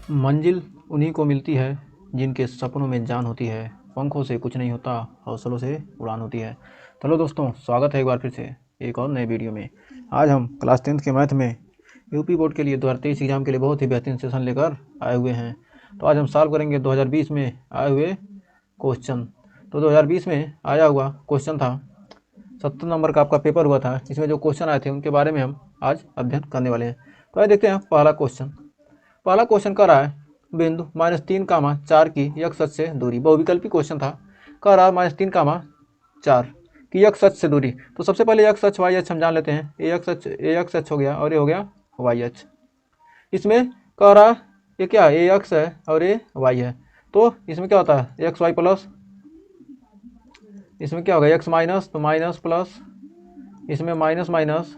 मंजिल उन्हीं को मिलती है जिनके सपनों में जान होती है, पंखों से कुछ नहीं होता, हौसलों से उड़ान होती है। चलो दोस्तों, स्वागत है एक बार फिर से एक और नए वीडियो में। आज हम क्लास 10th के मैथ में यूपी बोर्ड के लिए 2023 एग्जाम के लिए बहुत ही बेहतरीन सेशन लेकर आए हुए हैं। तो आज हम सॉल्व करेंगे 2020 में आए हुए क्वेश्चन। तो 2020 में आया हुआ क्वेश्चन था, 70 नंबर का आपका पेपर हुआ था। इसमें जो क्वेश्चन आए थे उनके बारे में हम आज अध्ययन करने वाले हैं। तो आइए देखते हैं पहला क्वेश्चन कह रहा है बिंदु -3, 4 की यक्ष अक्ष से दूरी। बहुविकल्पी क्वेश्चन था। कह रहा है -3, 4 की यक्ष अक्ष से दूरी। तो सबसे पहले यक्ष अक्ष वाई अक्ष हम जान लेते हैं। ए यक्ष अक्ष हो गया और ये हो गया वाई अक्ष। इसमें कह रहा ये क्या ए अक्ष है और ये वाई है। तो इसमें क्या होता है एक्स वाई प्लस, इसमें क्या होगा एक्स माइनस, तो माइनस प्लस, इसमें माइनस माइनस,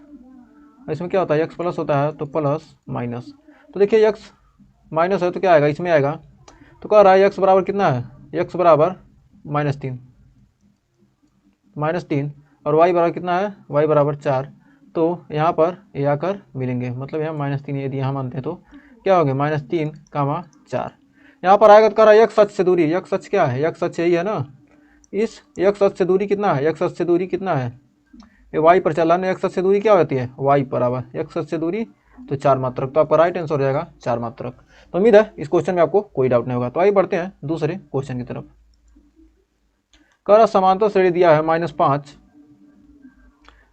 इसमें क्या होता है एक्स प्लस होता है तो प्लस माइनस। तो देखिए एक्स माइनस है तो क्या आएगा, इसमें आएगा। तो कह रहा है एक्स बराबर कितना है, एक्स बराबर -3 और वाई बराबर कितना है, वाई बराबर 4। तो यहाँ पर ये आकर मिलेंगे, मतलब यहाँ -3 यदि यहाँ मानते हैं तो क्या होंगे -3, 4। यहाँ पर आएगा तो कह रहा है एक्स अक्ष से दूरी। एक्स अक्ष क्या है, एक्स अक्ष यही है ना। इस एक्स अक्ष से दूरी कितना है, एक्स अक्ष से दूरी कितना है, ये वाई पर चला ना। एक्स अक्ष से दूरी क्या होती है, वाई बराबर एक्स अक्ष से दूरी तो 4 मात्रक। तो आपका राइट आंसर हो जाएगा 4 मात्रक। तो उम्मीद है इस क्वेश्चन में आपको कोई डाउट नहीं होगा। तो आइए बढ़ते हैं दूसरे क्वेश्चन की तरफ। कह रहा समांतर श्रेणी दिया है -5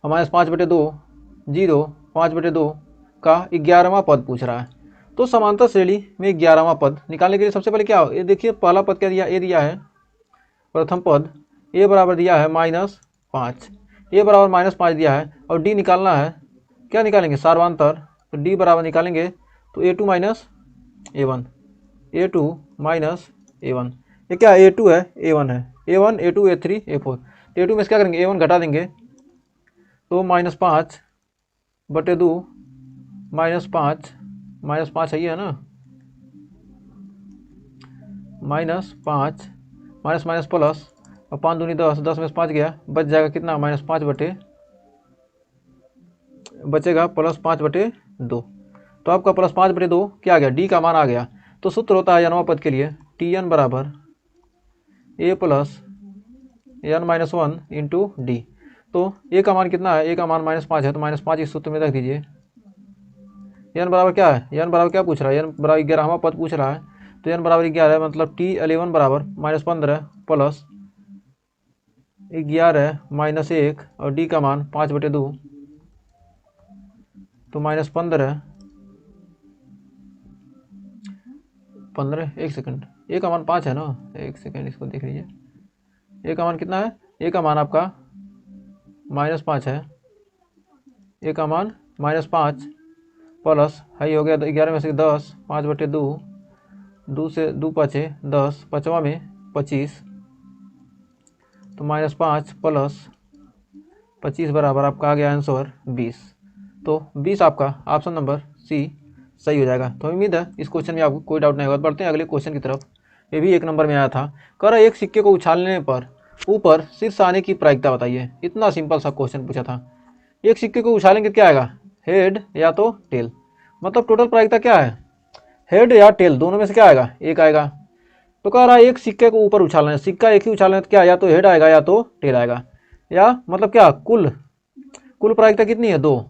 और -5/2, 0, 5/2 का 11वां पद पूछ रहा है। तो समांतर श्रेणी में 11वां पद निकालने के लिए सबसे पहले क्या हो, ये देखिए पहला पद क्या दिया, ए दिया है प्रथम पद, ए बराबर दिया है -5, ए बराबर -5 दिया है और डी निकालना है। क्या निकालेंगे, सार्वांतर। तो डी बराबर निकालेंगे तो a2 - a1, a2 - a1। ये क्या a2 है, a1 है, a1 a2 a3 a4। तो a2 में से क्या करेंगे, a1 घटा देंगे तो -5/2, -5 है ये है ना, -5 माइनस माइनस प्लस और 5 दूनी 10, 10 में से 5 गया, बच जाएगा कितना बचेगा +5/2। तो आपका +5/2 क्या आ गया, डी का मान आ गया। तो सूत्र होता है n पद के लिए Tn बराबर a plus n-1 into D. तो ए का मान कितना है, ए का मान -5 है तो -5 इस सूत्र में रख दीजिए। n बराबर क्या है, n बराबर क्या पूछ रहा है, n बराबर 11वां पद पूछ रहा है। तो n बराबर 11 मतलब T11 बराबर -15 प्लस 11 -1 और डी का मान 5/2 तो -15 एक सेकंड, ए का मान 5 है ना, एक सेकंड इसको देख लीजिए। ए का मान कितना है, ए का मान आपका -5 है, ए का मान -5 प्लस हाई हो गया 11 में से 10, 5/2, 2 से 2 5 10, 5वां में 25 तो -5 प्लस 25 बराबर आपका आ गया आंसर 20। तो 20 आपका ऑप्शन नंबर सी सही हो जाएगा। तो उम्मीद है इस क्वेश्चन में आपको कोई डाउट नहीं होगा। बढ़ते हैं अगले क्वेश्चन की तरफ। ये भी 1 नंबर में आया था। कह रहा है एक सिक्के को उछालने पर ऊपर शीर्ष आने की प्रायिकता बताइए। इतना सिंपल सा क्वेश्चन पूछा था। एक सिक्के को उछालेंगे क्या आएगा, हेड या तो टेल। मतलब टोटल प्रायिकता क्या है, हेड या टेल, दोनों में से क्या आएगा, एक आएगा। तो कह रहा है एक सिक्के को ऊपर उछालना है, सिक्का एक ही उछालना है तो क्या, या तो हेड आएगा या तो टेल आएगा। या मतलब क्या, कुल प्रायिकता कितनी है, 2,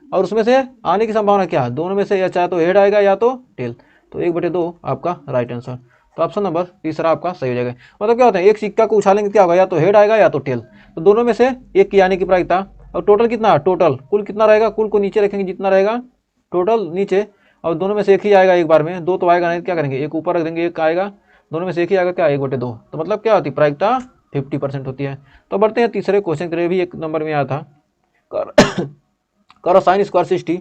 और उसमें से आने की संभावना क्या है, दोनों में से या चाहे तो हेड आएगा या तो टेल। तो 1/2 आपका राइट आंसर। तो ऑप्शन नंबर तीसरा आपका सही हो जाएगा। मतलब क्या होता है, एक सिक्का को उछालेंगे क्या होगा, या तो हेड आएगा या तो टेल। तो दोनों में से एक की आने की प्रायिकता। और टोटल कितना, टोटल कुल कितना रहेगा, कुल को नीचे रखेंगे जितना रहेगा टोटल नीचे, और दोनों में से एक ही आएगा एक बार में, 2 तो आएगा नहीं, क्या करेंगे एक ऊपर रख देंगे, एक आएगा, दोनों में से एक ही आएगा क्या, 1/2। तो मतलब क्या होती है, प्रायिकता 50% होती है। तो बढ़ते हैं तीसरे क्वेश्चन के लिए, भी 1 नंबर में आया था। करो sin square 60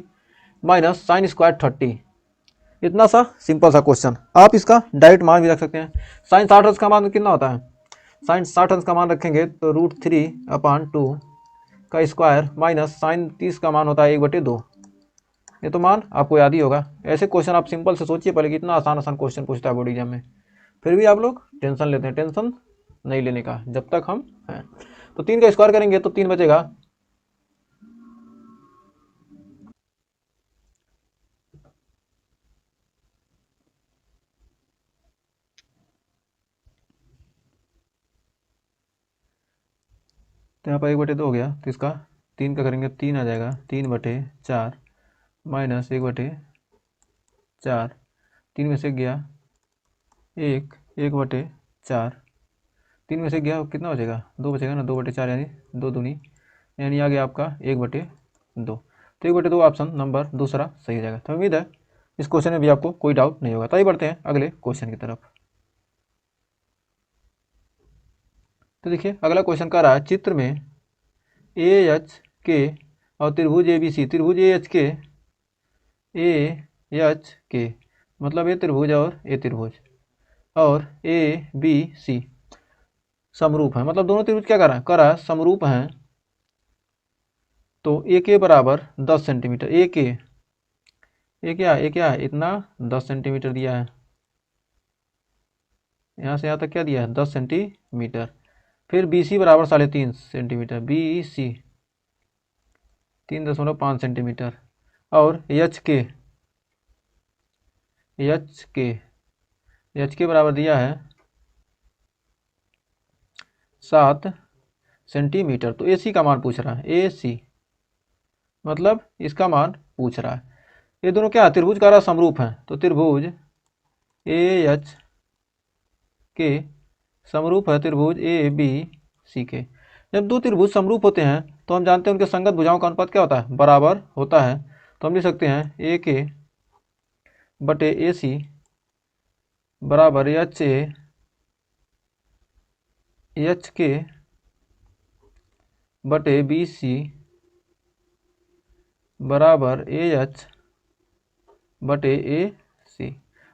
minus sin square 30। इतना सा सिंपल सा क्वेश्चन, आप इसका डायरेक्ट मान भी रख सकते हैं। sin 60 अंश का मान कितना होता है, sin 60 अंश का मान रखेंगे तो √3/2 का स्क्वायर माइनस sin 30 का मान होता है 1/2। ये तो मान आपको याद ही होगा। ऐसे क्वेश्चन आप सिंपल से सोचिए पहले, कितना आसान आसान क्वेश्चन पूछता है बोर्ड एग्जाम में, फिर भी आप लोग टेंशन लेते हैं। टेंशन नहीं लेने का जब तक हम हैं। तो 3 का स्क्वायर करेंगे तो 3 बचेगा, तो यहाँ पर 1/2 हो गया, तो इसका 3 का करेंगे 3 आ जाएगा, 3/4 माइनस 1/4, 3 में से गया 1/4, 3 में से गया कितना बचेगा 2 बचेगा ना, 2/4 यानी 2 दूनी, यानी आ गया आपका 1/2। तो 1/2 ऑप्शन नंबर दूसरा सही हो जाएगा। तो उम्मीद है इस क्वेश्चन में भी आपको कोई डाउट नहीं होगा। तो आइए बढ़ते हैं अगले क्वेश्चन की तरफ। तो देखिए अगला क्वेश्चन कह रहा है, चित्र में AH के और त्रिभुज ABC, त्रिभुज AH के मतलब ये त्रिभुज और ये त्रिभुज और ABC समरूप है, मतलब दोनों त्रिभुज क्या कर रहा है समरूप हैं। तो ए के बराबर 10 सेंटीमीटर, ए क्या इतना 10 सेंटीमीटर दिया है, यहाँ से यहाँ तक क्या दिया है 10 सेंटीमीटर। फिर BC बराबर 3.5 सेंटीमीटर, BC 3.5 सेंटीमीटर। और एच के बराबर दिया है 7 सेंटीमीटर। तो AC का मान पूछ रहा है, AC मतलब इसका मान पूछ रहा है। ये दोनों क्या त्रिभुज का समरूप हैं, तो त्रिभुज AH के समरूप है त्रिभुज ABC के। जब दो त्रिभुज समरूप होते हैं तो हम जानते हैं उनके संगत भुजाओं का अनुपात क्या होता है, बराबर होता है। तो हम लिख सकते हैं AK/AC बराबर HK/BC बराबर AH/AC।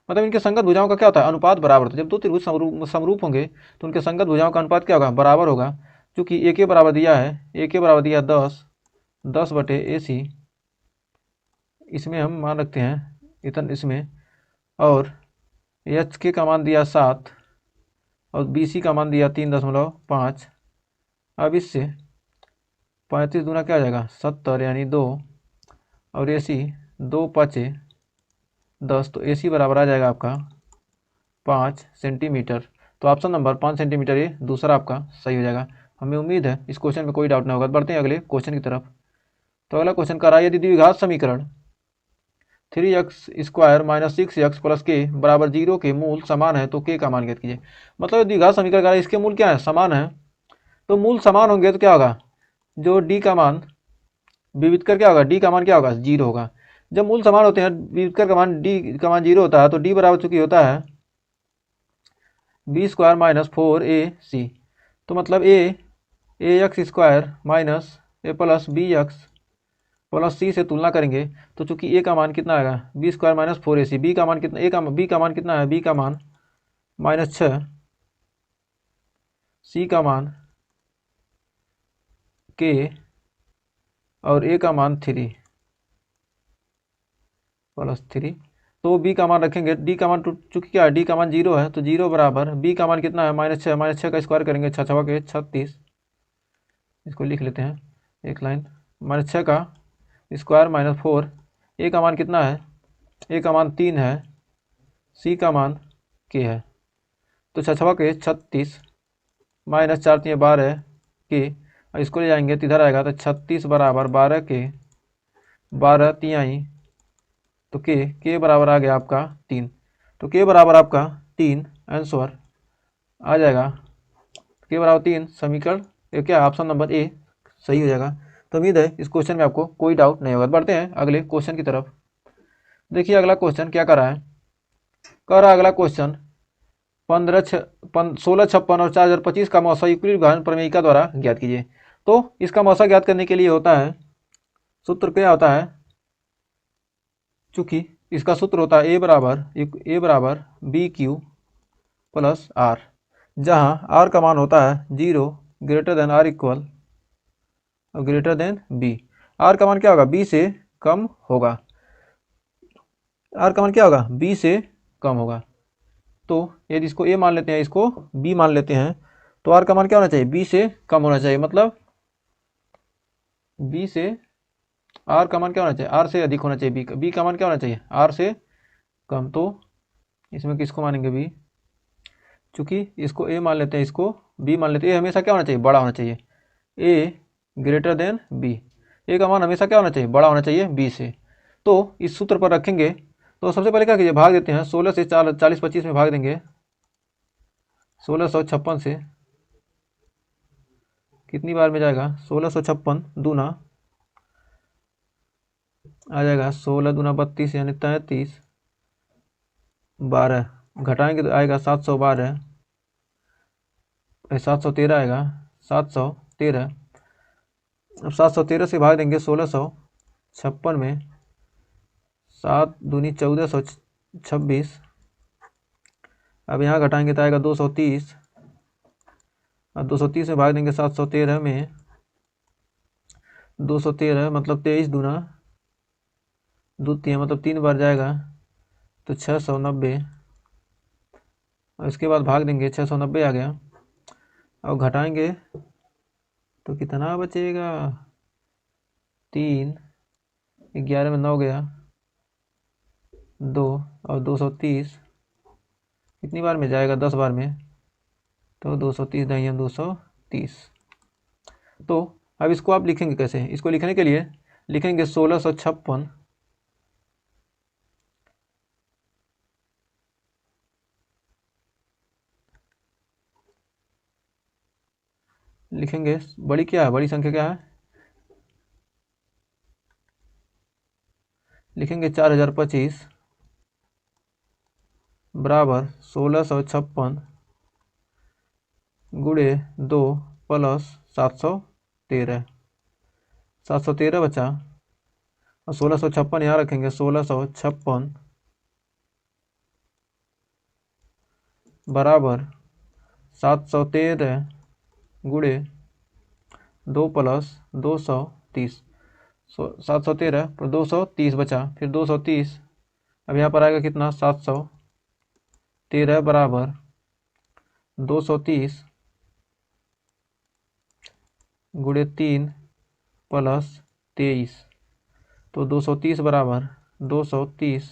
मतलब इनके संगत भुजाओं का क्या होता है अनुपात बराबर होता है। जब दो त्रिभुज समरूप होंगे तो उनके संगत भुजाओं का अनुपात क्या होगा बराबर होगा। क्योंकि AK बराबर दिया है 10/AC, इसमें हम मान रखते हैं इतना इसमें, और HK का मान दिया 7 और BC का मान दिया 3.5। अब इससे 35 दूना क्या आ जाएगा 70 यानी 2, और AC 2×5 = 10। तो AC बराबर आ जाएगा आपका 5 सेंटीमीटर। तो ऑप्शन नंबर 5 सेंटीमीटर ये दूसरा आपका सही हो जाएगा। हमें उम्मीद है इस क्वेश्चन में कोई डाउट नहीं होगा। बढ़ते हैं अगले क्वेश्चन की तरफ। तो अगला क्वेश्चन कर रहा है, यदि द्विघात समीकरण 3x² - 6x + k बराबर 0 के मूल समान है तो k का मान ज्ञात कीजिए। मतलब द्विघात समीकरण का इसके मूल क्या है समान है, तो मूल समान होंगे तो क्या होगा जो d का मान विविध कर क्या होगा d का मान क्या होगा 0 होगा। जब मूल समान होते हैं विविध कर का मान d का मान 0 होता है, तो d बराबर चूंकि होता है b² - 4ac। तो मतलब ax² - a + bx + c से तुलना करेंगे तो चूंकि a का मान कितना आएगा b² - 4ac, b का मान कितना b का मान कितना है b का मान -6, c का मान k और a का मान 3 + 3। तो b का मान रखेंगे, d का मान चूंकि क्या है d का मान 0 है, तो 0 बराबर b का मान कितना है -6 का स्क्वायर करेंगे 6 × 6 = 36। इसको लिख लेते हैं एक लाइन, -6 का स्क्वायर -4, a का मान कितना है a का मान 3 है, c का मान k है। तो 6 × 6 = 36 -4 × 12 k, और इसको ले जाएंगे तो इधर आएगा तो 36 बराबर 12 k 12 तिहाई, तो k बराबर आ गया आपका 3। तो k बराबर आपका 3 आंसर आ जाएगा, k बराबर 3 समीकरण क्या ऑप्शन नंबर ए सही हो जाएगा। तो उम्मीद है इस क्वेश्चन में आपको कोई डाउट नहीं होगा। बढ़ते हैं अगले क्वेश्चन की तरफ। देखिए अगला क्वेश्चन क्या कर रहा है, कह रहा है अगला क्वेश्चन 1656 और 4025 का मौसा यूक्लिड विभाजन प्रमेयिका द्वारा ज्ञात कीजिए। तो इसका मौसा ज्ञात करने के लिए होता है सूत्र क्या होता है, चूंकि इसका सूत्र होता है a बराबर BQ + R, जहां R का मान होता है 0 > R > B। R का मान क्या होगा B से कम होगा, R का मान क्या होगा B से कम होगा। तो यदि इसको A मान लेते हैं इसको B मान लेते हैं, तो R का मान क्या होना चाहिए B से कम होना चाहिए, मतलब B से R का मान क्या होना चाहिए R से अधिक होना चाहिए, B का मान क्या होना चाहिए R से कम। तो इसमें किसको मानेंगे B, चूंकि इसको A मान लेते हैं इसको B मान लेते हैं, A हमेशा क्या होना चाहिए बड़ा होना चाहिए, ए ग्रेटर देन बी, ए का मान हमेशा क्या होना चाहिए, बड़ा होना चाहिए बी से। तो इस सूत्र पर रखेंगे तो सबसे पहले क्या कीजिए, भाग देते हैं 16 से 40 25 में भाग देंगे, 1656 से कितनी बार में जाएगा, 1656 दूना आ जाएगा 16 दूना 32 यानी 33, 12 घटाएंगे तो आएगा 712, 713 आएगा, 713। अब 713 से भाग देंगे 1656 में, 7 दूनी 1426, अब यहाँ घटाएंगे तो आएगा 230, अब 230 में भाग देंगे 713 में, 213 मतलब 23 दूना द्वितीय मतलब 3 बार जाएगा तो 690, और इसके बाद भाग देंगे 690 आ गया। अब घटाएंगे तो कितना बचेगा, 3, 11 में 9 गया 2, और 230 कितनी बार में जाएगा, 10 बार में, तो 230 दाइया 230। तो अब इसको आप लिखेंगे कैसे, इसको लिखने के लिए लिखेंगे 1656 लिखेंगे, बड़ी क्या है, बड़ी संख्या क्या है, लिखेंगे 4025 बराबर 1656 गुणे 2 प्लस 713, 713 बचा, और 1656 यहाँ रखेंगे, 1656 बराबर 713 गुणे 2 प्लस 230, 713 पर 230 बचा, फिर 230, अब यहाँ पर आएगा कितना, 713 बराबर 230 गुणे 3 प्लस 23, तो 230 बराबर 230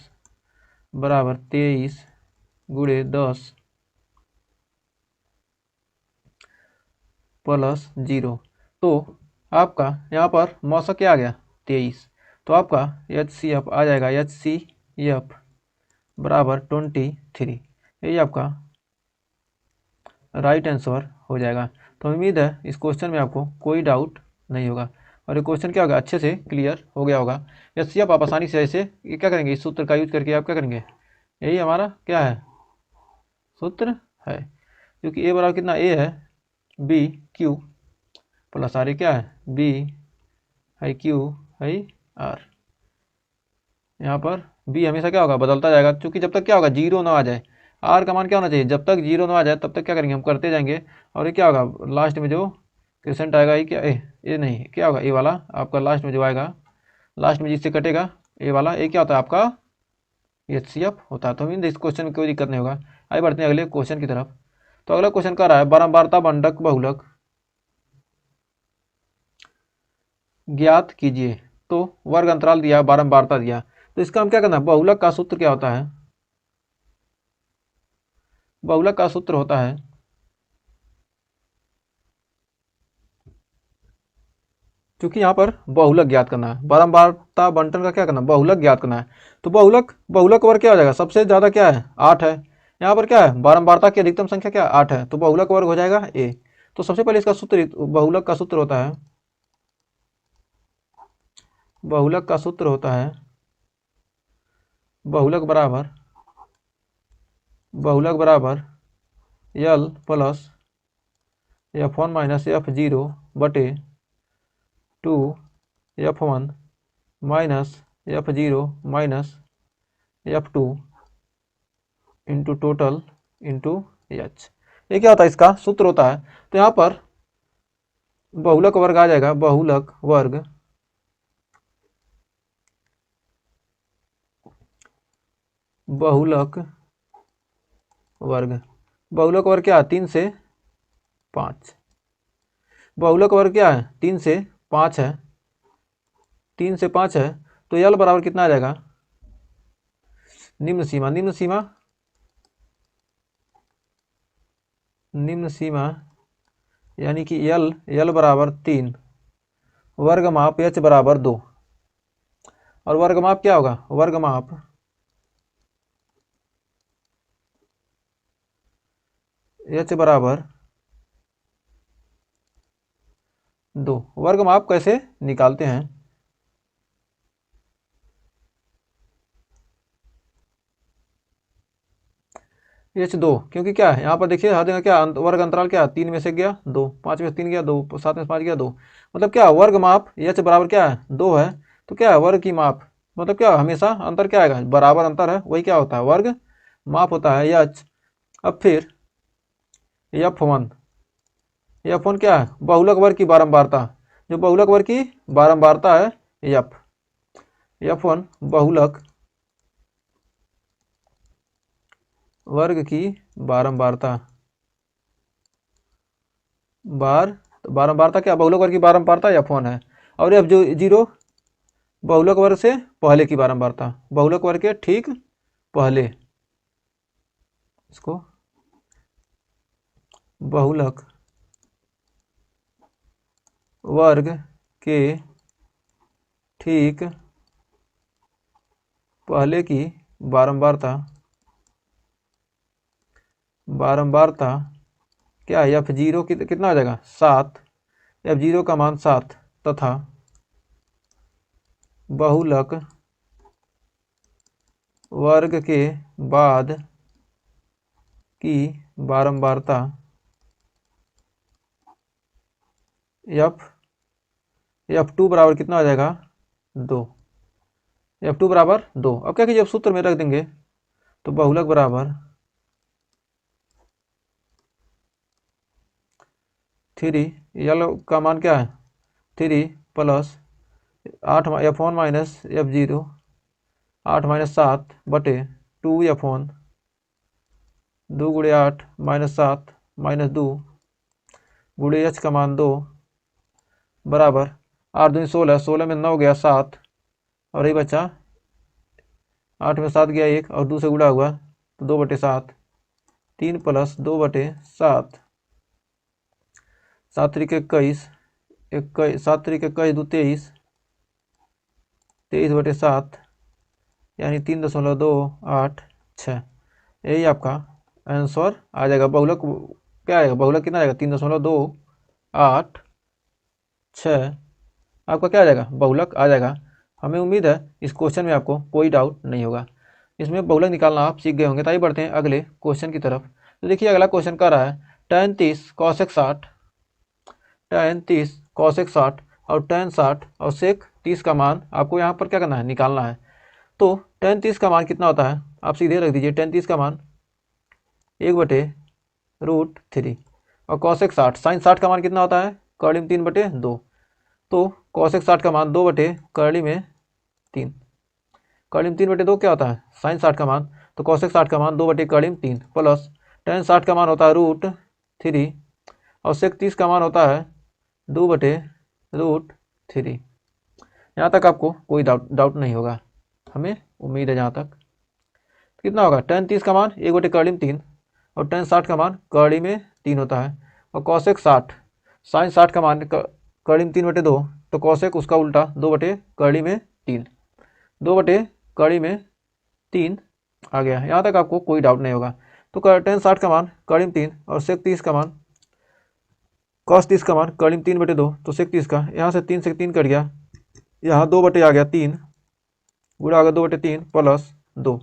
बराबर 23 गुणे 10 प्लस 0। तो आपका यहाँ पर मौसा क्या आ गया, 23। तो आपका HCF आ जाएगा, HCF बराबर 23। यही आपका राइट आंसर हो जाएगा। तो उम्मीद है इस क्वेश्चन में आपको कोई डाउट नहीं होगा, और ये क्वेश्चन क्या होगा, अच्छे से क्लियर हो गया होगा। HCF आप आसानी से ऐसे ये क्या करेंगे, इस सूत्र का यूज करके आप क्या करेंगे, यही हमारा क्या है सूत्र है, क्योंकि ए बराबर कितना, ए है बी क्यू प्लस आर, क्या है बी है क्यू है आर। यहाँ पर बी हमेशा क्या होगा, बदलता जाएगा, क्योंकि जब तक क्या होगा जीरो ना आ जाए, आर का मान क्या होना चाहिए, जब तक जीरो ना आ जाए तब तक क्या करेंगे, हम करते जाएंगे। और ये क्या होगा, लास्ट में जो क्वेश्चन आएगा ये क्या, ए नहीं क्या होगा, ए वाला आपका लास्ट में जो आएगा, लास्ट में जिससे कटेगा ए वाला, ए क्या होता है आपका HCF होता है। तो इस क्वेश्चन में कोई दिक्कत नहीं होगा। आइए बढ़ते हैं अगले क्वेश्चन की तरफ। तो अगला क्वेश्चन कह रहा है बारंबारता बंडक बहुलक ज्ञात कीजिए। तो वर्ग अंतराल दिया, बारंबारता दिया, तो इसका हम क्या करना है, बहुलक का सूत्र क्या होता है, बहुलक का सूत्र होता है, क्योंकि यहाँ पर बहुलक ज्ञात करना है, बारंबारता बंटन का क्या करना है, बहुलक ज्ञात करना है। तो बहुलक बहुलक वर्ग क्या हो जाएगा, सबसे ज़्यादा क्या है 8 है, यहाँ पर क्या है बारंबारता की अधिकतम संख्या क्या 8 है, तो बहुलक वर्ग हो जाएगा ए। तो सबसे पहले इसका सूत्र, बहुलक का सूत्र होता है, बहुलक का सूत्र होता है बहुलक बराबर L plus F1 minus F0 बटे 2 F1 minus F0 minus F2 into total into H। ये क्या होता है, इसका सूत्र होता है। तो यहाँ पर बहुलक वर्ग आ जाएगा, बहुलक वर्ग बहुलक वर्ग बहुलक वर्ग क्या है, 3 से 5, बहुलक वर्ग क्या है 3 से 5 है, 3 से 5 है। तो यल बराबर कितना आ जाएगा, निम्न सीमा, निम्न सीमा, निम्न सीमा यानी कि यल बराबर 3, वर्ग माप h बराबर 2। और वर्ग माप क्या होगा, वर्ग माप h बराबर 2। वर्ग माप कैसे निकालते हैं, h2, क्योंकि क्या है यहाँ पर देखिए हर जगह क्या वर्ग अंतराल क्या है, 3 में से गया 2, 5 में से 3 गया 2, 7 में से 5 गया 2, मतलब क्या वर्ग माप h बराबर क्या है 2 है। तो क्या है वर्ग की माप, मतलब क्या हमेशा अंतर क्या आएगा, बराबर अंतर है वही क्या होता है वर्ग माप होता है h। अब फिर f1, f1 क्या है, बहुलक वर्ग की बारंबारता, जो बहुलक वर्ग की बारंबारता है f1 बहुलक वर्ग की बारंबारता, बारंबारता क्या, बहुलक वर्ग की बारंबारता f1 है। और f0 बहुलक वर्ग से पहले की बारंबारता, बहुलक वर्ग के ठीक पहले, इसको बहुलक वर्ग के ठीक पहले की बारंबारता क्या है, f0 कितना आ जाएगा 7, f0 का मान 7 तथा बहुलक वर्ग के बाद की बारंबारता f2 बराबर कितना आ जाएगा 2, f2 बराबर 2। अब क्या कीजिए, अब सूत्र में रख देंगे, तो बहुलक बराबर 3, यल का मान क्या है 3 plus 8 f1 minus f0, 8 minus 7 बटे 2 f1, 2 गुड़े 8 माइनस 7 माइनस 2 गुड़े h का मान 2 बराबर 8 दूनी 16, 16 में 9 गया 7, और यही बचा 8 में 7 गया 1 और 2 से गुड़ा हुआ तो 2/7, 3 प्लस 2/7, 7 त्रिक 21, 7 त्रिक 21 2 23, 23/7 यानी 3.286, यही आपका आंसर आ जाएगा। बहुलक क्या आएगा, बहुलक कितना आएगा 3.286 आपका क्या आ जाएगा, बहुलक आ जाएगा। हमें उम्मीद है इस क्वेश्चन में आपको कोई डाउट नहीं होगा, इसमें बहुलक निकालना आप सीख गए होंगे। ताकि बढ़ते हैं अगले क्वेश्चन की तरफ। तो देखिए अगला क्वेश्चन कर रहा है tan 30 cosec 60, tan 30 cosec 60 और tan 60 और sec 30 का मान आपको यहाँ पर क्या करना है, निकालना है। तो tan 30 का मान कितना होता है, आप सीधे रख दीजिए tan 30 का मान 1/√3, और cosec 60 sin 60 का मान कितना होता है, कर्ली में 3/2, तो cosec 60 का मान 2/कर्ली में 3, कर्ली में 3/2 क्या होता है sin 60 का मान, तो cosec 60 का मान 2/कर्ली में 3 प्लस tan 60 का मान होता है √3 और sec 30 का मान होता है 2/√3। यहाँ तक आपको कोई डाउट नहीं होगा, हमें उम्मीद है। जहाँ तक कितना होगा, tan 30 का मान 1/कर्ली में 3 और tan 60 का मान कर्ली में 3 होता है, और cosec 60 sin 60 का मान कर्ली में 3/2, तो cosec उसका उल्टा 2/कर्ली में 3, 2/कर्ली में 3 आ गया। यहाँ तक आपको कोई डाउट नहीं होगा। तो tan 60 का मान कर्ली में 3 और sec 30 का मान cos 30 का मान कर्ली में 3/2, तो sec 30 का यहाँ से 3 से 3 कट गया, यहाँ 2 बटे आ गया 3, गुणा आ गया 2/3 प्लस 2,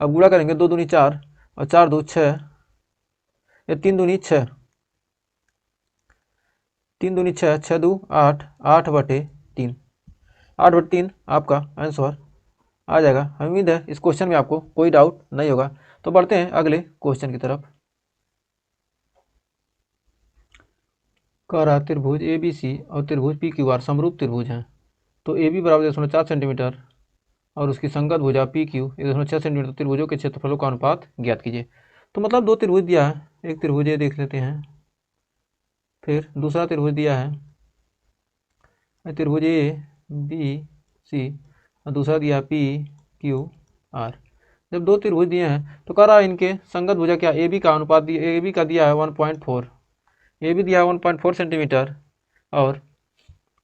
अब गुणा करेंगे 2 दूनी 4 और 4 2 6, ये 3 दूनी 6, 3 दूनी 6, 6 2 8, 8/3, 8/3 आपका आंसर आ जाएगा। हमें उम्मीद है इस क्वेश्चन में आपको कोई डाउट नहीं होगा। तो बढ़ते हैं अगले क्वेश्चन की तरफ। कह रहा त्रिभुज ABC और त्रिभुज PQR समरूप त्रिभुज हैं। तो AB बराबर 1.4 सेंटीमीटर और उसकी संगत भुजा PQ 1.6 सेंटीमीटर, त्रिभुजों के क्षेत्रफलों का अनुपात ज्ञात कीजिए। तो मतलब दो त्रिभुज दिया है, एक त्रिभुज ये देख लेते हैं, फिर दूसरा त्रिभुज दिया है त्रिभुज ABC और दूसरा दिया PQR। जब दो त्रिभुज दिए हैं तो कह रहा है इनके संगत भुजा क्या AB का अनुपात दिया, AB का दिया है 1.4, ए बी दिया है 1.4 सेंटीमीटर और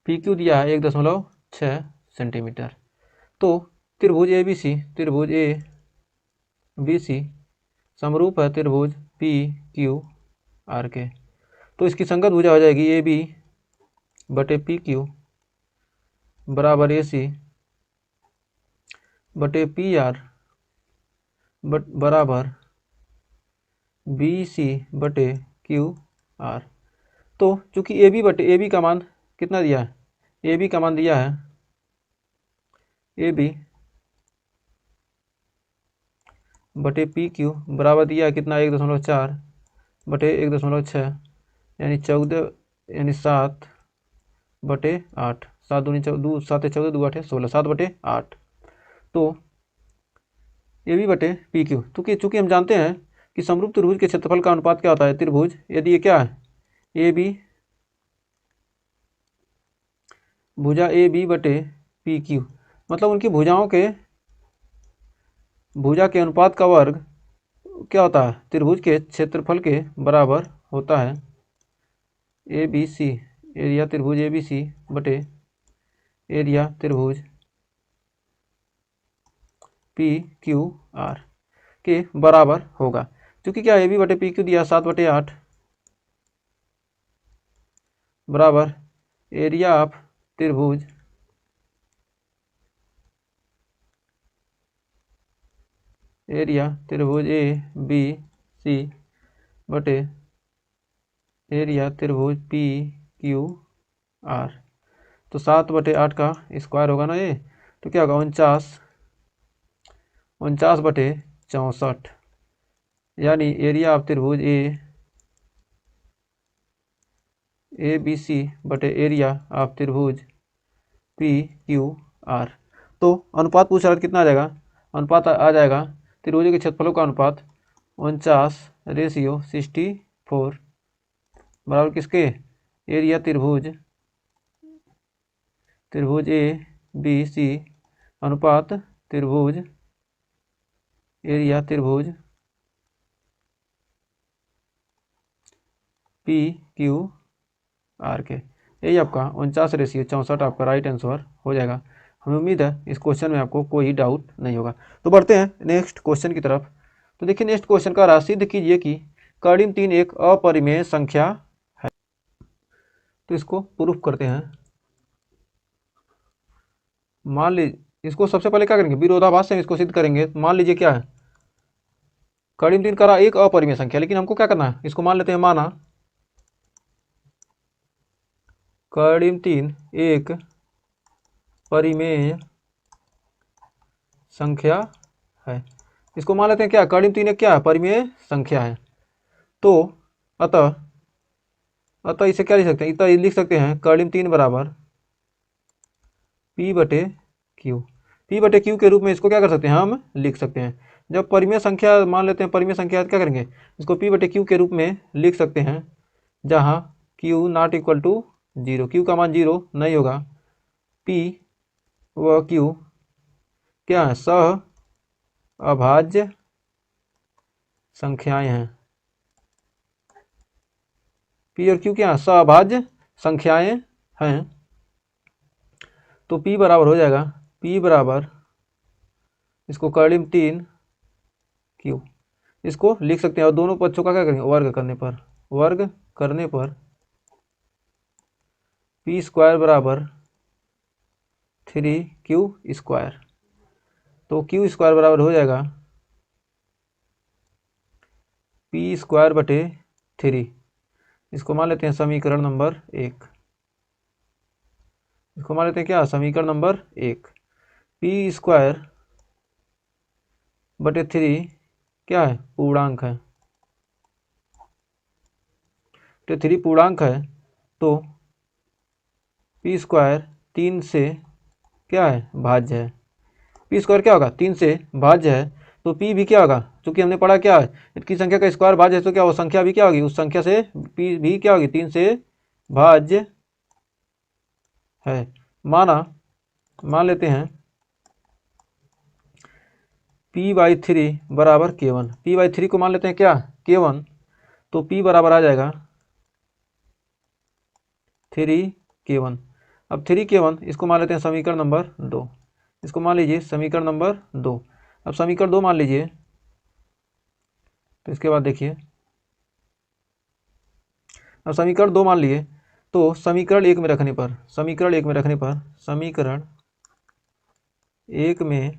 पी क्यू दिया है 1.6 सेंटीमीटर। तो त्रिभुज ए बी सी समरूप है त्रिभुज पी क्यू आर के। तो इसकी संगत भुजा हो जाएगी ए बी बटे पी क्यू बराबर ए सी बटे पी आर बराबर बी सी बटे क्यू आर। तो चूंकि ए बी का मान कितना दिया है, ए बी का मान दिया है ए बी बटे पी क्यू बराबर दिया है कितना 1.4 बटे 1.6 यानी 14 यानी 7 बटे 8, 7 दूनी 7 14 2 8 16 7 बटे 8। तो ए बी बटे पी क्यू, चूँकि हम जानते हैं कि समरूप त्रिभुज के क्षेत्रफल का अनुपात क्या होता है, त्रिभुज यदि ये क्या है ए बी भुजा ए बी बटे पी क्यू, मतलब उनकी भुजा के अनुपात का वर्ग क्या होता है, त्रिभुज के क्षेत्रफल के बराबर होता है ए बी सी, एरिया त्रिभुज ए बी सी बटे एरिया त्रिभुज पी क्यू आर के बराबर होगा। क्योंकि क्या ए बी बटे पी क्यू दिया 7 बटे 8 बराबर एरिया ऑफ त्रिभुज ए बी सी बटे एरिया त्रिभुज पी क्यू आर। तो 7 बटे 8 का स्क्वायर होगा ना ये, तो क्या होगा 49 बटे 64 यानी एरिया ऑफ त्रिभुज ए बी सी बटे एरिया ऑफ त्रिभुज पी क्यू आर। तो अनुपात पूछ रहा है कितना आ जाएगा, अनुपात आ जाएगा त्रिभुजों के क्षेत्रफलों का अनुपात 49:64 बराबर किसके, एरिया त्रिभुज ए बी सी अनुपात त्रिभुज एरिया त्रिभुज पी क्यू आर के। यही आपका 49:64 आपका राइट आंसर हो जाएगा। हमें उम्मीद है इस क्वेश्चन में आपको कोई डाउट नहीं होगा। तो बढ़ते हैं नेक्स्ट क्वेश्चन की तरफ। तो देखिए नेक्स्ट क्वेश्चन का राशि सिद्ध कीजिए कि कर्डिम 3 एक अपरिमेय संख्या है। तो इसको प्रूफ करते हैं। मान लीजिए इसको सबसे पहले क्या करेंगे, विरोधाभास से इसको सिद्ध करेंगे। मान लीजिए क्या है, कर्डिम 3 का एक अपरिमेय संख्या, लेकिन हमको क्या करना है, इसको मान लेते हैं माना कर्डिम 3 एक परिमेय संख्या है। इसको मान लेते हैं क्या, कर्डिम 3 एक क्या है, परिमेय संख्या है। तो अतः इसे क्या लिख सकते हैं, इतना लिख सकते हैं कर्डिम 3 बराबर पी बटे क्यू के रूप में इसको क्या कर सकते हैं, हम लिख सकते हैं। जब परिमेय संख्या मान लेते हैं, परिमेय संख्या क्या करेंगे, इसको पी बटे क्यू के रूप में लिख सकते हैं, जहाँ Q not equal to 0, Q का मान 0 नहीं होगा। पी व क्यू क्या है, सह अभाज्य संख्याएं हैं। पी और क्यू क्या है, सह अभाज्य संख्याएं हैं। तो P बराबर हो जाएगा, P बराबर इसको कर्डिम 3 क्यू इसको लिख सकते हैं, और दोनों पक्षों का क्या करेंगे, वर्ग करने पर P स्क्वायर बराबर 3Q स्क्वायर। तो Q स्क्वायर बराबर हो जाएगा P स्क्वायर बटे 3। इसको मान लेते हैं समीकरण नंबर 1। इसको मान लेते हैं क्या, समीकरण नंबर 1। पी स्क्वायर बटे 3 क्या है, पूर्णांक है। तो 3 पूर्णांक है, तो पी स्क्वायर 3 से क्या है, भाज्य है। पी स्क्वायर क्या होगा, 3 से भाज्य है। तो पी भी क्या होगा, चूंकि हमने पढ़ा क्या है, इसकी संख्या का स्क्वायर भाज्य है, तो क्या वो संख्या भी क्या होगी, उस संख्या से पी भी क्या होगी, 3 से भाज्य है। मान लेते हैं P/3 बराबर K1। P/3 को मान लेते हैं क्या, K1। तो P बराबर आ जाएगा 3k1। अब 3k1 इसको मान लेते हैं समीकरण नंबर 2, इसको मान लीजिए समीकरण नंबर 2। अब समीकरण 2 मान लीजिए, तो इसके बाद देखिए, अब समीकरण 2 मान लिए तो समीकरण 1 में रखने पर, समीकरण 1 में रखने पर, समीकरण 1 में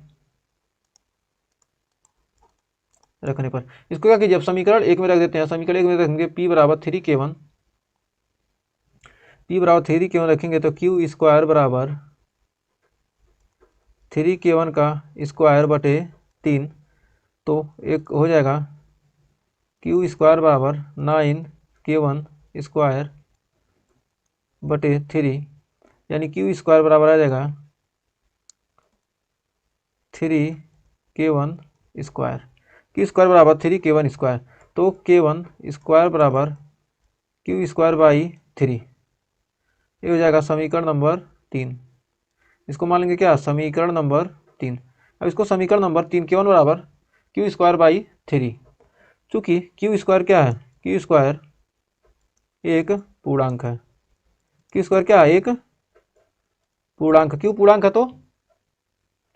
रखने पर इसको क्या कीजिए, अब समीकरण 1 में रख देते हैं। समीकरण 1 में रखेंगे p बराबर 3k1, p बराबर 3k1 रखेंगे तो q स्क्वायर बराबर 3k1 का स्क्वायर बटे 3, तो एक हो जाएगा q स्क्वायर बराबर 9k1 स्क्वायर बटे 3, यानी q स्क्वायर बराबर आ जाएगा 3k1 स्क्वायर, q स्क्वायर बराबर 3k1 स्क्वायर, तो k1 स्क्वायर बराबर q स्क्वायर बाई 3, ये हो जाएगा समीकरण नंबर 3। इसको मान लेंगे क्या, समीकरण नंबर 3। अब इसको समीकरण नंबर 3 k1 बराबर q स्क्वायर बाई 3, चूँकि q स्क्वायर क्या है, q स्क्वायर एक पूर्णांक है, q स्क्वायर क्या है, एक पूर्णांक, q पूर्णांक है तो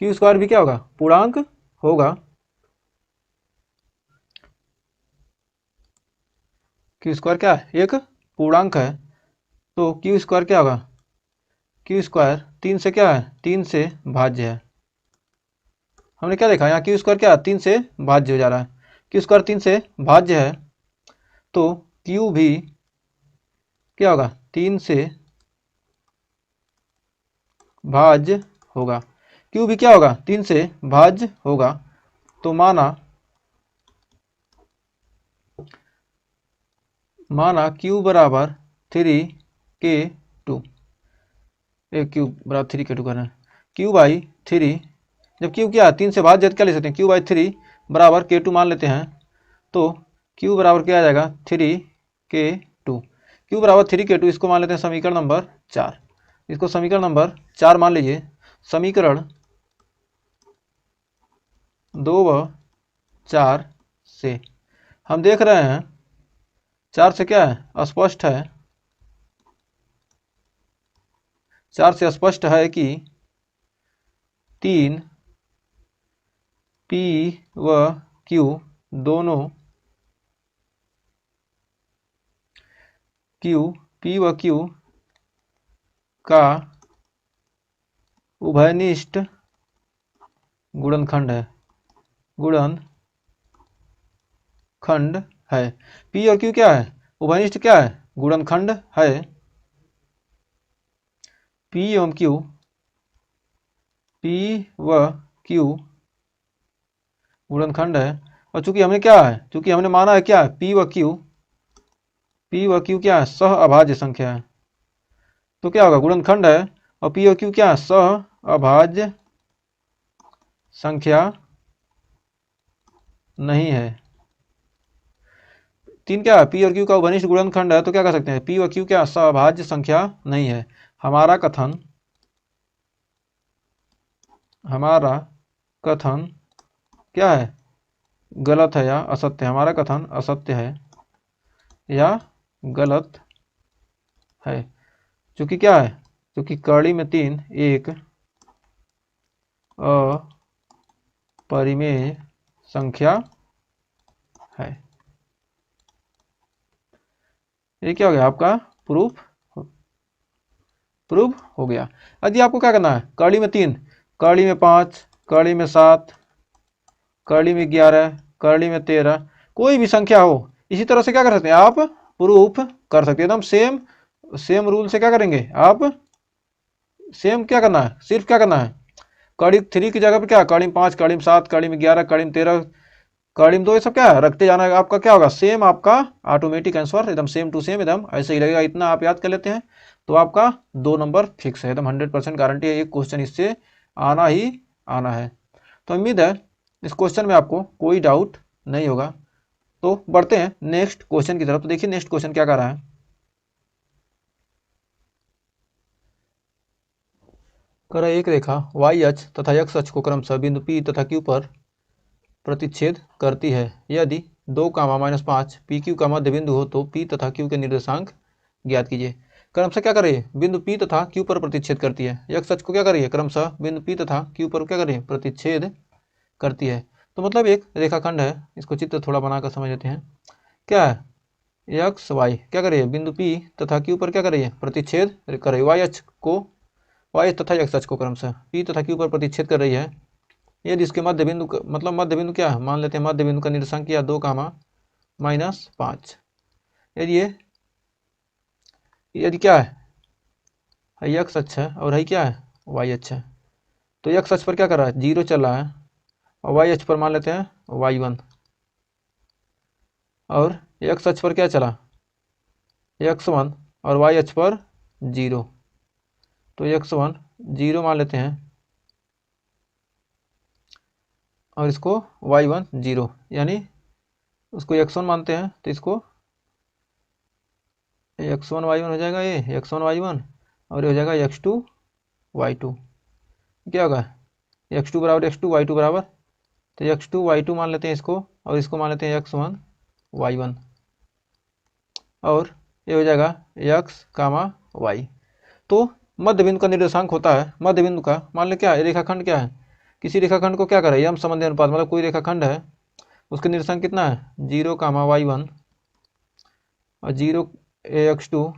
q स्क्वायर भी क्या होगा, पूर्णांक होगा। q स्क्वायर क्या है, एक पूर्णांक है, तो q स्क्वायर क्या होगा, q स्क्वायर 3 से क्या है, 3 से भाज्य है। हमने क्या देखा यहाँ, q स्क्वायर क्या है, 3 से भाज्य हो जा रहा है, q स्क्वायर 3 से भाज्य है, तो q भी क्या होगा, 3 से भाज्य होगा, q भी क्या होगा, 3 से भाज्य होगा। तो माना q बराबर 3k2, q बराबर 3k2 करना है, q बाई 3, जब q क्या 3 से भाज्य क्या ले सकते हैं, q बाई 3 बराबर k2 मान लेते हैं, तो q बराबर क्या आ जाएगा 3k2, q बराबर 3k2, इसको मान लेते हैं समीकरण नंबर 4, इसको समीकरण नंबर 4 मान लीजिए। समीकरण 2 व 4 से हम देख रहे हैं, 4 से क्या है, स्पष्ट है, 4 से स्पष्ट है कि 3 p व q दोनों, p व q का उभयनिष्ठ गुणनखंड है, गुणनखंड है। p और q क्या है, उभयनिष्ठ क्या है, गुणनखंड है। p एवं q, p व q गुणनखंड है, और चूंकि हमने क्या है, चूंकि हमने माना है क्या है, p व q क्या है, सह अभाज्य संख्या है, तो क्या होगा, गुणनखंड है, और p और q क्या है, सह अभाज्य संख्या नहीं है। 3 क्या है, p और q का उभयनिष्ठ गुणनखंड है, तो क्या कर सकते हैं, p व q क्या सह अभाज्य संख्या नहीं है। हमारा कथन क्या है, गलत है या असत्य है, हमारा कथन असत्य है या गलत है, क्योंकि क्या है, क्योंकि कड़ी में 3 एक अपरिमेय संख्या है। ये क्या हो गया, आपका प्रूफ हो गया। यदि आपको क्या करना है, कड़ी में 3, कड़ी में 5, कड़ी में 7, कड़ी में 11, कड़ी में 13, कोई भी संख्या हो, इसी तरह से क्या कर सकते हैं, आप प्रूफ कर सकते हैं। एकदम सेम रूल से क्या करेंगे आप, सेम क्या करना है, सिर्फ क्या करना है, कड़ी 3 की जगह पे क्या, कड़ी में 5, कड़ी में 7, कड़ी में 11, कड़ी में 13, कड़ी में 2, ये सब क्या है रखते जाना है। आपका क्या होगा, सेम, आपका ऑटोमेटिक आंसर एकदम सेम टू सेम एकदम ऐसे ही लगेगा। इतना आप याद कर लेते हैं तो आपका 2 नंबर फिक्स है, एकदम 100% गारंटी है, एक क्वेश्चन इससे आना ही आना है। तो उम्मीद है इस क्वेश्चन में आपको कोई डाउट नहीं होगा। तो बढ़ते हैं नेक्स्ट क्वेश्चन की तरफ। तो देखिए नेक्स्ट क्वेश्चन क्या कर रहा है, कर एक रेखा y अक्ष तथा x अक्ष को क्रमशः बिंदु P तथा Q पर प्रतिच्छेद करती है। यदि 2, -5 PQ का मध्य बिंदु हो तो P तथा Q के निर्देशांक ज्ञात कीजिए। क्रमशः क्या कर रही है, बिंदु P तथा Q पर प्रतिच्छेद करती है। x अक्ष को क्या कर रही है, क्रमशः बिंदु P तथा Q पर क्या कर रही है, प्रतिच्छेद करती है। तो मतलब एक रेखाखंड है, इसको चित्र थोड़ा बनाकर समझ लेते हैं। क्या है, एक्स वाई क्या कर रही है, बिंदु P तथा Q पर क्या कर रही है, प्रतिच्छेद कर रही है। वाई अक्ष को, वाई तथा एक्स अक्ष को क्रमशः P तथा Q पर प्रतिच्छेद कर रही है। यदि इसके मध्य बिंदु मतलब मध्य बिंदु क्या है, मान लेते हैं मध्य बिंदु का निर्देशांक क्या, 2, -5। यदि क्या है एक्स अक्ष है और है क्या है, वाई अक्ष है। तो एक्स अक्ष पर क्या कर रहा है, 0 चल रहा है, और वाई अक्ष पर मान लेते हैं y1, और एक्स अक्ष पर क्या चला, x1, और वाई अक्ष पर 0। तो x1 0 मान लेते हैं, और इसको y1 0, यानी उसको x1 मानते हैं, तो इसको x1 y1 हो जाएगा, ये x1 y1, और ये हो जाएगा x2 y2। क्या होगा, x2 बराबर x2 y2 बराबर, तो x2 y2 मान लेते हैं इसको, और इसको मान लेते हैं x1 y1, और ये हो जाएगा x, y। तो मध्य बिंदु का निर्देशांक होता है, मध्य बिंदु का मान ले क्या है, रेखाखंड क्या है, किसी रेखाखंड को क्या करें, यम संबंधी अनुपात, मतलब कोई रेखाखंड है उसके निर्देशांक कितना है, 0, y1, और 0 x2,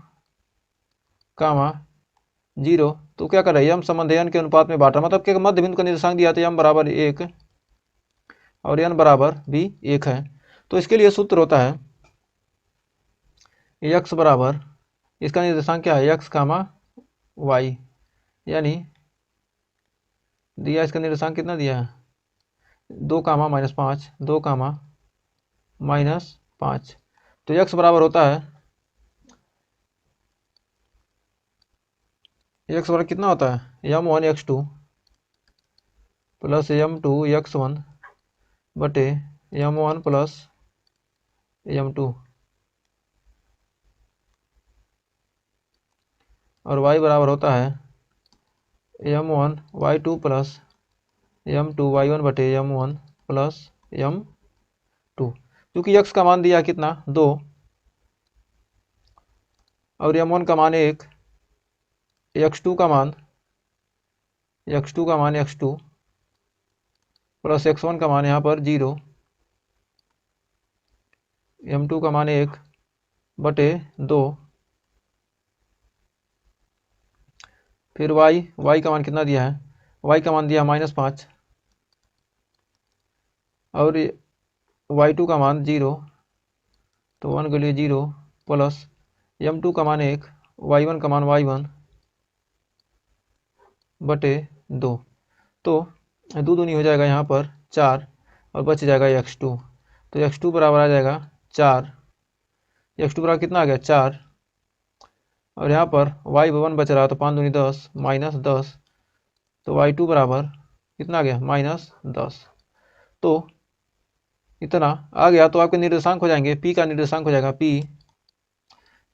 0। तो क्या कर रहा है, यम संबंध n के अनुपात में बांटा, मतलब कि मध्य बिंदु का निर्देशांक दिया तो यम बराबर 1 और n बराबर भी 1 है। तो इसके लिए सूत्र होता है x बराबर, इसका निर्देशांक क्या है, x, y, यानी दिया इसका निर्देशांक कितना दिया है, 2, -5, 2, -5। तो x बराबर होता है, x बराबर कितना होता है, m1 x2 plus m2 x1 बटे m1 प्लस m2, और y बराबर होता है m1 y2 plus m2 y1 बटे m1 प्लस m2। क्योंकि x का मान दिया कितना, 2, और m1 का मान 1, x2 का मान x2 प्लस x1 का मान यहाँ पर 0, m2 का मान 1 बटे 2, फिर y का मान कितना दिया है, y का मान दिया -5, और y2 का मान 0, तो 1 के लिए 0, प्लस m2 का मान 1, y1 का मान y1 बटे 2। तो 2 दूनी हो जाएगा यहाँ पर 4, और बच जाएगा x2। तो x2 बराबर आ जाएगा 4, x2 बराबर कितना आ गया, 4, और यहाँ पर y1 बच रहा, तो 5 दूनी 10, -10, तो y2 बराबर कितना आ गया, -10। तो इतना आ गया। तो आपके निर्देशांक हो जाएंगे, p का निर्देशांक हो जाएगा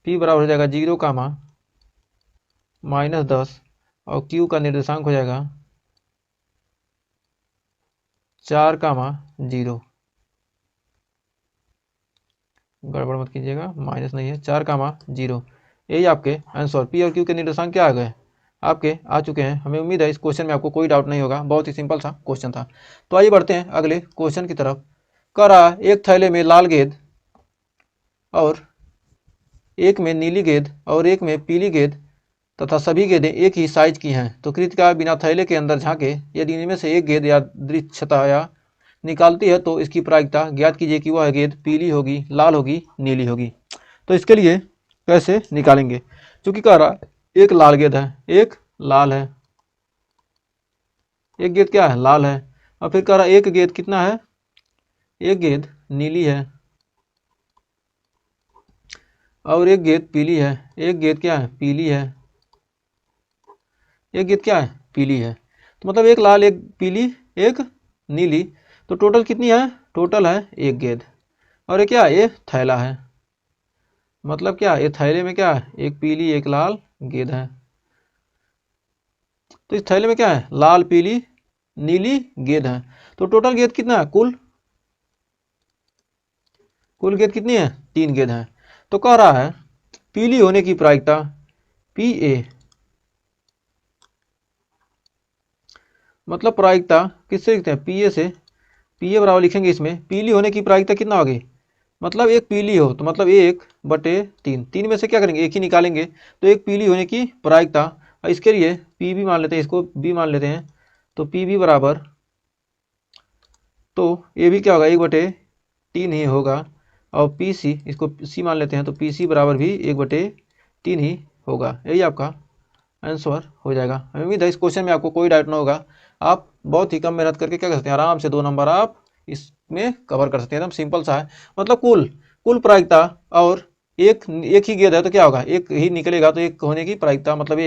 p बराबर हो जाएगा 0, -10, और q का निर्देशांक हो जाएगा 4, 0। गड़बड़ मत कीजिएगा, माइनस नहीं है, 4, 0। यही आपके आंसर p और q के निर्देशांक क्या आ गए, आपके आ चुके हैं। हमें उम्मीद है इस क्वेश्चन में आपको कोई डाउट नहीं होगा, बहुत ही सिंपल सा क्वेश्चन था। तो आइए बढ़ते हैं अगले क्वेश्चन की तरफ। कह रहा एक थैले में लाल गेंद और एक में नीली गेंद और एक में पीली गेंद तथा सभी गेंदें एक ही साइज की हैं। तो कृतिका बिना थैले के अंदर झांके यदि इनमें से एक गेंद यादृच्छिकता निकालती है तो इसकी प्रायिकता ज्ञात कीजिए कि वह गेंद पीली होगी, लाल होगी, नीली होगी। तो इसके लिए कैसे निकालेंगे, क्योंकि कह रहा एक लाल गेंद है, एक लाल है, एक गेंद क्या है, लाल है, और फिर कह रहा एक गेंद कितना है, एक गेंद नीली है, और एक गेंद पीली है, एक गेंद क्या है, पीली है, एक गेंद क्या है, पीली है। तो मतलब एक लाल, एक पीली, एक नीली, तो टोटल कितनी है, टोटल है एक गेंद। और ये क्या है, ये थैला है, मतलब क्या, ये थैले में क्या है, एक पीली एक लाल गेंद है। तो इस थैले में क्या है, लाल पीली नीली गेंद है। तो टोटल गेंद कितना है, कुल गेंद कितनी है, 3 गेंद है। तो कह रहा है पीली होने की प्रायिकता, पी ए, मतलब प्रायिकता किससे लिखते हैं, पी ए से। पी ए बराबर लिखेंगे इसमें पीली होने की प्रायिकता कितना होगी, मतलब एक पीली हो तो मतलब 1/3, तीन में से क्या करेंगे, एक ही निकालेंगे, तो एक पीली होने की प्रायिकता। और इसके लिए पी बी मान लेते हैं, इसको बी मान लेते हैं, तो पी बी बराबर, तो ये भी क्या होगा 1/3 ही होगा। और पी सी, इसको सी मान लेते हैं, तो पी सी बराबर भी 1/3 ही होगा। यही आपका आंसर हो जाएगा। हमें उम्मीद है इस क्वेश्चन में आपको कोई डाउट ना होगा। आप बहुत ही कम मेहनत करके क्या कर सकते हैं, आराम से 2 नंबर आप इसमें कवर कर सकते हैं। एकदम सिंपल सा है, मतलब कुल कुल प्रायिकता, और एक एक ही गेंद है तो क्या होगा, एक ही निकलेगा, तो एक होने की प्रायिकता मतलब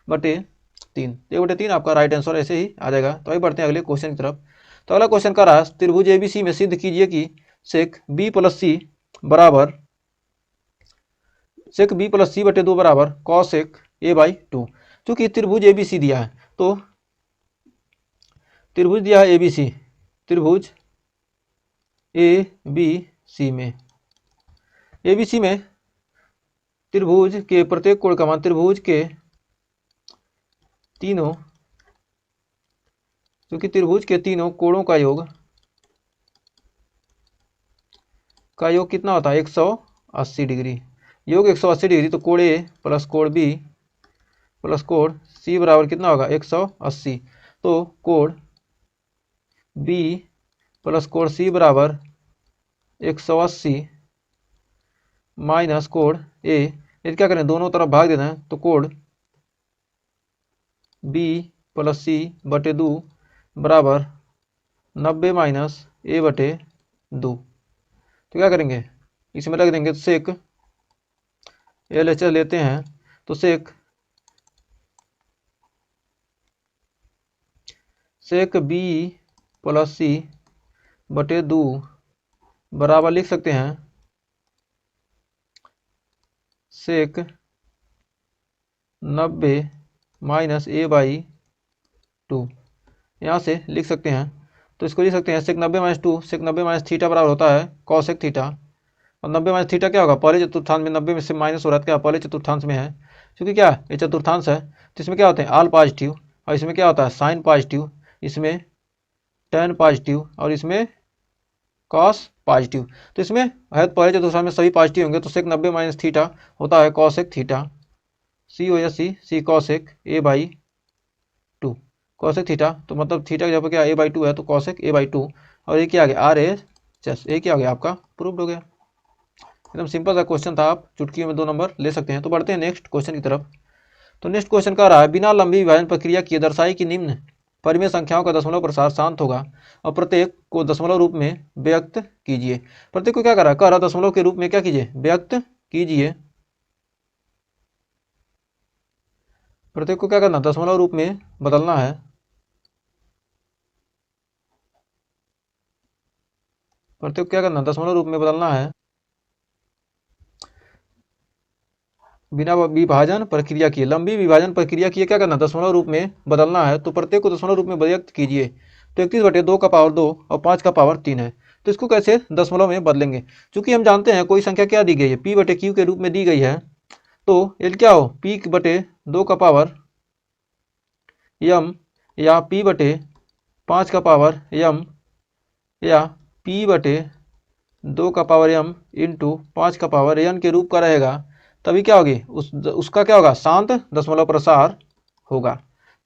1/3, 1/3 आपका राइट आंसर ऐसे ही आ जाएगा। तो आइए बढ़ते हैं अगले क्वेश्चन की तरफ। तो अगला क्वेश्चन का रहा, त्रिभुज एबीसी में सिद्ध कीजिए कि सेक बी प्लस सी बराबर, सेक बी प्लस सी बटे 2 बराबर कॉसेक a/2। चूंकि त्रिभुज एबीसी दिया है, तो त्रिभुज दिया है एबीसी, त्रिभुज एबीसी में, एबीसी में त्रिभुज के प्रत्येक कोण का मान, त्रिभुज के तीनों, क्योंकि त्रिभुज के तीनों कोणों का योग कितना होता है, 180 डिग्री। योग 180 डिग्री, तो कोण ए प्लस कोण बी प्लस कोण सी बराबर कितना होगा, 180। तो कोण बी प्लस कोण सी बराबर 180 माइनस कोण ए, ये क्या करें, दोनों तरफ भाग देना है, तो कोण बी प्लस सी बटे 2 बराबर 90 माइनस ए बटे 2। तो क्या करेंगे, इसमें रख देंगे, तो सेक LHS लेते हैं, तो सेक बी प्लस सी बटे 2 बराबर लिख सकते हैं सेक 90 माइनस a/2, यहाँ से लिख सकते हैं। तो इसको लिख सकते हैं सेक 90 माइनस 2, सेक 90 माइनस थीटा बराबर होता है कॉसेक थीटा। और 90 माइनस थीटा क्या होगा, पहले चतुर्थांश में 90 में से माइनस हो रहा है, क्या पहले चतुर्थांश में है, क्योंकि क्या ये चतुर्थांश है, तो इसमें क्या होते हैं आल पॉजिटिव, और इसमें क्या होता है साइन पॉजिटिव, इसमें टेन पॉजिटिव, और इसमें कॉस पॉजिटिव। तो इसमें है पहले चतुर्थांश में सभी पॉजिटिव होंगे, तो सेक 90 माइनस थीटा होता है कॉसेक थीटा, सी हो या सी कॉसेक a/2, कॉसेक थीटा, तो मतलब थीटा की जगह क्या a/2 है, तो कॉसेक a/2। और ये क्या आ गया RHS, ये क्या हो गया आपका प्रूव्ड हो गया। एकदम सिंपल सा क्वेश्चन था, आप चुटकियों में 2 नंबर ले सकते हैं। तो बढ़ते हैं नेक्स्ट क्वेश्चन की तरफ। तो नेक्स्ट क्वेश्चन का रहा है, बिना लंबी विभाजन प्रक्रिया किए दर्शाई कि निम्न परिमेय संख्याओं का दशमलव प्रसार शांत होगा और प्रत्येक को दशमलव रूप में व्यक्त कीजिए। प्रत्येक को क्या कर रहा है, दशमलव के रूप में क्या कीजिए, व्यक्त कीजिए। प्रत्येक को क्या करना, दशमलव रूप में बदलना है। प्रत्येक को क्या करना, दशमलव रूप में बदलना है बिना विभाजन प्रक्रिया किए। लंबी विभाजन प्रक्रिया किए क्या करना, दशमलव रूप में बदलना है। तो प्रत्येक को दशमलव रूप में व्यक्त कीजिए। तो 31/2 का पावर 2 और 5 का पावर 3 है, तो इसको कैसे दशमलव में बदलेंगे। चूंकि हम जानते हैं कोई संख्या क्या दी गई है, P/Q के रूप में दी गई है, तो एल क्या हो, P/2 का पावर m, या P/5 का पावर m, या P/2 का पावर m इंटू 5 का पावर n के रूप का रहेगा, तभी क्या होगी, उसका क्या होगा, शांत दशमलव प्रसार होगा।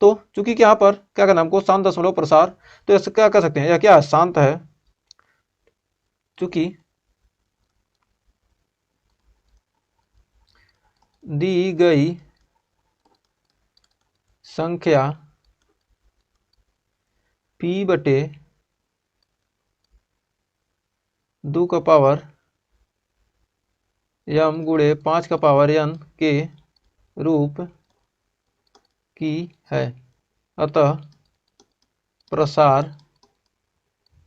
तो चूंकि यहाँ पर क्या करना हमको, शांत दशमलव प्रसार, तो ऐसे क्या कर सकते हैं, यह क्या शांत है, चूंकि दी गई संख्या P/2 का पावर m गुणे 5 का पावर n के रूप की है, अतः प्रसार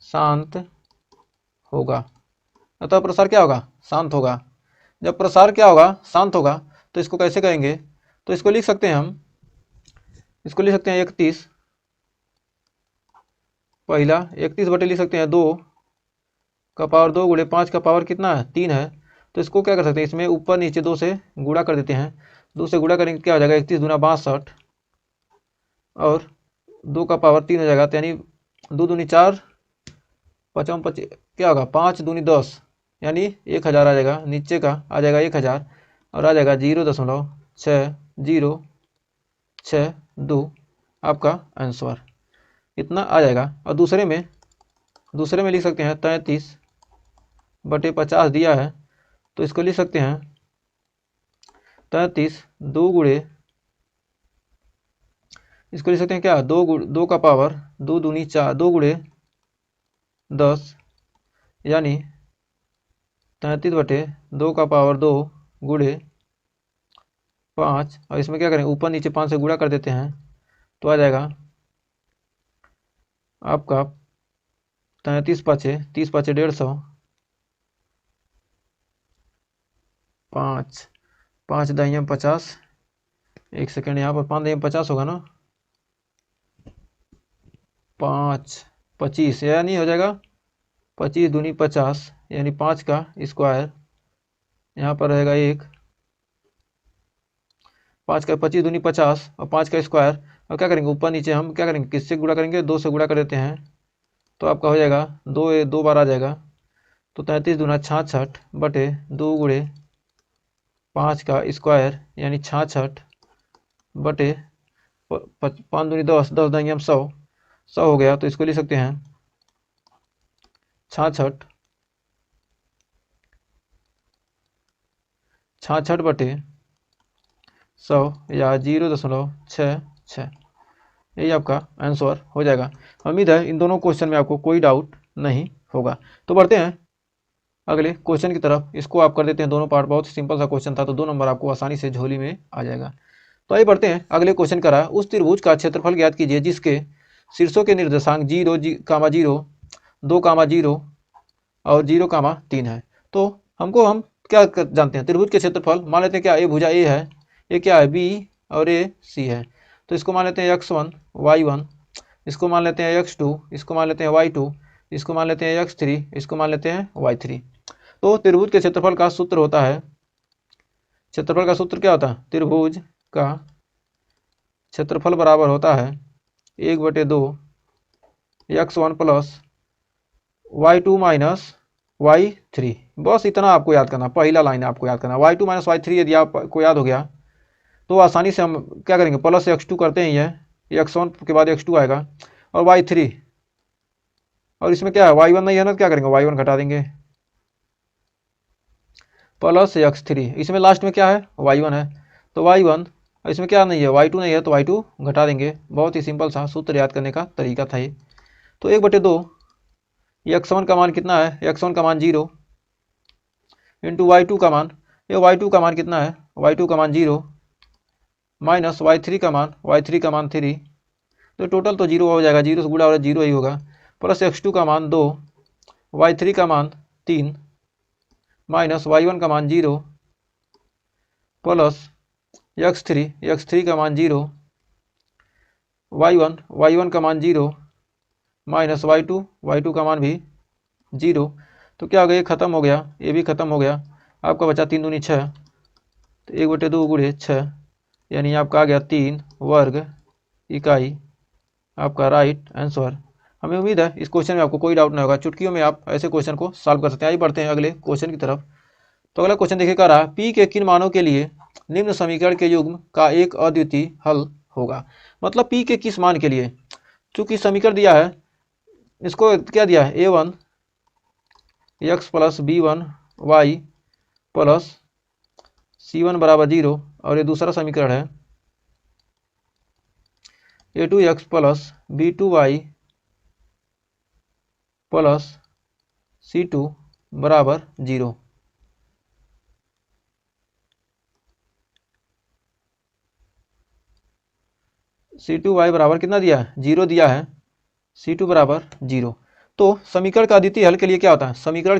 शांत होगा। अतः प्रसार क्या होगा, शांत होगा। जब प्रसार क्या होगा, शांत होगा, तो इसको कैसे कहेंगे, तो इसको लिख सकते हैं हम, इसको लिख सकते हैं 31, पहला 31 बटे लिख सकते हैं 2 का पावर 2 गुणे 5 का पावर कितना है, 3 है। तो इसको क्या कर सकते हैं, इसमें ऊपर नीचे 2 से गुणा कर देते हैं, 2 से गुणा करेंगे क्या हो जाएगा, 31 दूना 62 और 2 का पावर 3 हो जाएगा, तो यानी 2 दूनी 4 55 25 क्या होगा, 5 दूनी 10 यानी 1000 आ जाएगा, नीचे का आ जाएगा 1000 और आ जाएगा 0.6062 आपका आंसर इतना आ जाएगा। और दूसरे में लिख सकते हैं 33/50 दिया है, तो इसको लिख सकते हैं 33 2 गुणे, इसको लिख सकते हैं क्या, 2 का पावर 2 दूनी 4 2 गुणे 10 यानी 33/2 का पावर 2 गुणे 5 और इसमें क्या करेंगे ऊपर नीचे 5 से गुणा कर देते हैं, तो आ जाएगा आपका 33 पाँचे 30 पाँचे 150 5 5 दाइयाँ 50 एक सेकेंड यहाँ पर 5 दाइयाँ 50 होगा ना, 5 25 यानी हो जाएगा 25 दूनी 50 यानी 5 का स्क्वायर, यहाँ पर रहेगा 1 5 का 25 दूनी 50 और 5 का स्क्वायर, और क्या करेंगे ऊपर नीचे हम क्या करेंगे किससे गुणा करेंगे, 2 से गुणा कर देते हैं, तो आपका हो जाएगा 2 बार आ जाएगा, तो 33 दूना 66 बटे 2 गुणे 5 का स्क्वायर यानी 66 बटे 5 दूनी 10 10 देंगे हम 100 हो गया, तो इसको लिख सकते हैं 66 बटे 100 या 0.66, यही आपका आंसर हो जाएगा। उम्मीद है इन दोनों क्वेश्चन में आपको कोई डाउट नहीं होगा। तो बढ़ते हैं अगले क्वेश्चन की तरफ, इसको आप कर देते हैं दोनों पार्ट, बहुत सिंपल सा क्वेश्चन था, तो 2 नंबर आपको आसानी से झोली में आ जाएगा। तो आइए बढ़ते हैं अगले क्वेश्चन का रहा, उस त्रिभुज का क्षेत्रफल ज्ञात कीजिए जिसके शीर्षों के निर्देशांक 0, 0, 2, 0 और 0, 3 है। तो हम क्या जानते हैं, त्रिभुज के क्षेत्रफल मान लेते हैं क्या, ये भुजा ए है, ये क्या है बी और ये सी है, तो इसको मान लेते हैं x1 y1, इसको मान लेते हैं x2, इसको मान लेते हैं y2, इसको मान लेते हैं x3, इसको मान लेते हैं y3। तो त्रिभुज के क्षेत्रफल का सूत्र होता है, क्षेत्रफल का सूत्र क्या होता है, त्रिभुज का क्षेत्रफल बराबर होता है 1/2 x1 plus y2 minus y3। बस इतना आपको याद करना, पहला लाइन आपको याद करना, y2 माइनस y3 यदि आपको याद हो गया तो आसानी से हम क्या करेंगे, प्लस x2 करते हैं, ये x1 के बाद x2 आएगा और y3, और इसमें क्या है y1 नहीं है ना, तो क्या करेंगे y1 घटा देंगे प्लस x3, इसमें लास्ट में क्या है y1 है, तो y1, इसमें क्या नहीं है y2 नहीं है, तो y2 घटा देंगे। बहुत ही सिंपल सा सूत्र याद करने का तरीका था ये। तो 1/2 x1 का मान कितना है, x1 का मान 0 इंटू y2 का मान, ये y2 का मान कितना है, y2 का मान 0 माइनस y3 का मान 3, तो टोटल तो 0 हो जाएगा, 0 से गुणा हो 0 ही होगा, प्लस x2 का मान 2, y3 का मान 3 माइनस y1 का मान 0 प्लस x3 का मान 0, y1 का मान 0 माइनस y2 का मान भी 0। तो क्या हो गया, ये खत्म हो गया, ये भी खत्म हो गया, आपका बचा 3 दूनी 6, तो 1/2 गुणे 6 यानी आपका आ गया 3 वर्ग इकाई, आपका राइट आंसर। हमें उम्मीद है इस क्वेश्चन में आपको कोई डाउट नहीं होगा, चुटकियों में आप ऐसे क्वेश्चन को सॉल्व कर सकते हैं। आइए बढ़ते हैं अगले क्वेश्चन की तरफ। तो अगला क्वेश्चन देखिए क्या रहा, पी के किन मानों के लिए निम्न समीकरण के युग्म का एक अद्वितीय हल होगा। मतलब पी के किस मान के लिए, चूंकि समीकरण दिया है, इसको क्या दिया है a1 x plus b1 y plus c1 बराबर 0, और ये दूसरा समीकरण है a2 x plus b2 y plus c2 बराबर 0। c2y बराबर कितना दिया है, 0 दिया है, c2 बराबर 0। तो समीकरण का अद्वितीय हल के लिए क्या होता है, समीकरण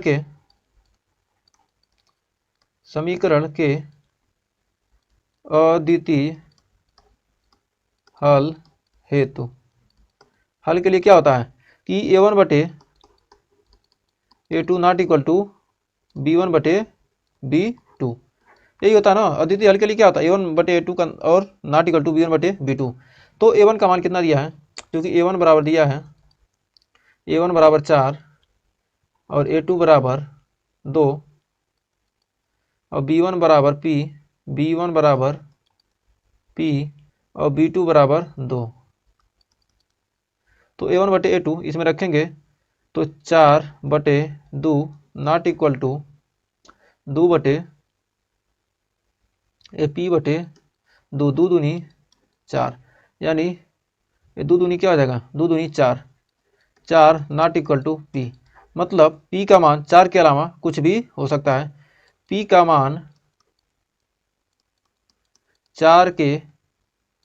के अद्वितीय हल हेतु, हल के लिए क्या होता है कि a1 बटे a2 not equal to b1 बटे b2, यही होता है ना। अद्वितीय हल के लिए क्या होता है, A1/A2 का और नॉट इक्वल टू B1/B2। तो A1 का मान कितना दिया है, क्योंकि A1 बराबर दिया है A1 बराबर 4 और A2 बराबर 2 और B1 बराबर B1 बराबर P और B2 बराबर 2। तो A1/A2 इसमें रखेंगे तो 4/2 नॉट इक्वल टू 2/P/2, 2 दूनी 4, यानी ये 2 दूनी क्या हो जाएगा, 2 दूनी 4, 4 नॉट इक्वल टू P। मतलब P का मान 4 के अलावा कुछ भी हो सकता है। P का मान 4 के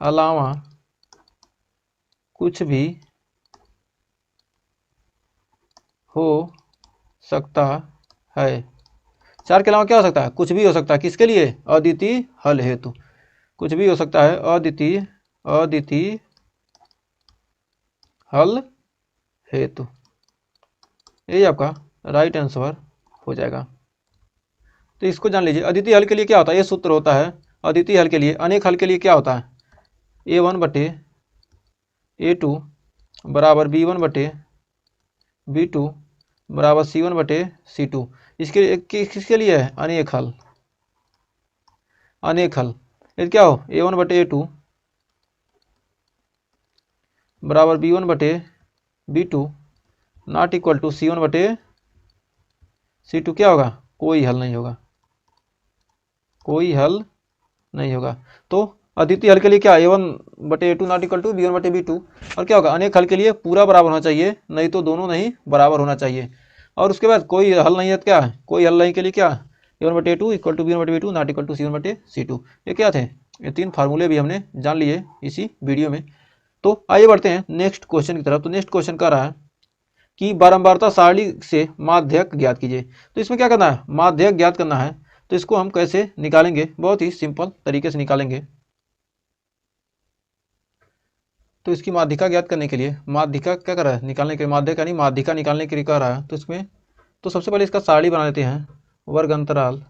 अलावा कुछ भी हो सकता है। 4 के अलावा क्या हो सकता है, कुछ भी हो सकता है। किसके लिए, अद्वितीय हल हेतु। कुछ भी हो सकता है अद्वितीय हल हेतु। यही आपका राइट आंसर हो जाएगा। तो इसको जान लीजिए, अद्वितीय हल के लिए क्या होता है, ये सूत्र होता है अद्वितीय हल के लिए। अनेक हल के लिए क्या होता है, A1/A2 बराबर B1/B2 बराबर C1/C2। किसके लिए है, अनेक हल। यदि क्या हो, A1/A2 बराबर B1/B2 not equal to C1/C2, क्या होगा, कोई हल नहीं होगा, कोई हल नहीं होगा। तो अद्वितीय हल के लिए क्या, A1/A2 not equal to B1/B2। और क्या होगा, अनेक हल के लिए पूरा बराबर होना चाहिए, नहीं तो दोनों नहीं बराबर होना चाहिए। और उसके बाद कोई हल नहीं है, क्या है, कोई हल नहीं के लिए क्या, A1/A2 equal to B1/B2 not equal to C1/C2। ये क्या थे, ये 3 फार्मूले भी हमने जान लिए इसी वीडियो में। तो आइए बढ़ते हैं नेक्स्ट क्वेश्चन की तरफ। तो नेक्स्ट क्वेश्चन कह रहा है कि बारंबारता सारणी से माध्यक ज्ञात कीजिए। तो इसमें क्या करना है, माध्यक ज्ञात करना है। तो इसको हम कैसे निकालेंगे, बहुत ही सिंपल तरीके से निकालेंगे। तो इसकी माध्यिका ज्ञात करने के लिए, माध्यिका क्या कर रहा है, निकालने के लिए, माध्यक यानी माध्यिका निकालने के लिए कह रहा है। तो इसमें तो सबसे पहले इसका सारणी बना लेते हैं। वर्ग अंतराल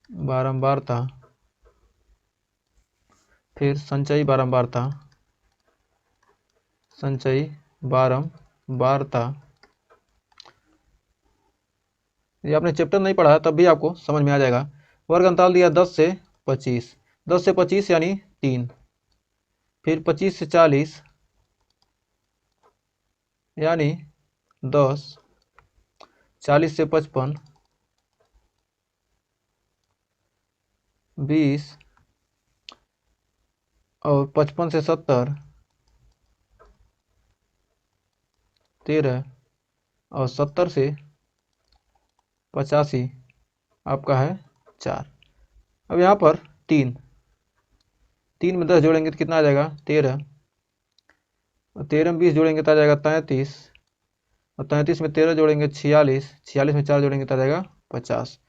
बारंबारता फिर संचयी बारंबारता। ये आपने चैप्टर नहीं पढ़ा तब भी आपको समझ में आ जाएगा। वर्ग अंतराल दिया 10 से 25, 10 से 25 यानी 3, फिर 25 से 40 यानी 10, 40 से 55, 20 और 55 से 70, 13 और 70 से 85 आपका है 4। अब यहाँ पर 3 में 10 जोड़ेंगे तो कितना आ जाएगा, 13, और 13 में 20 जोड़ेंगे तो आ जाएगा 33, और 33 में 13 जोड़ेंगे 46, 46 में 4 जोड़ेंगे तो आ जाएगा 50।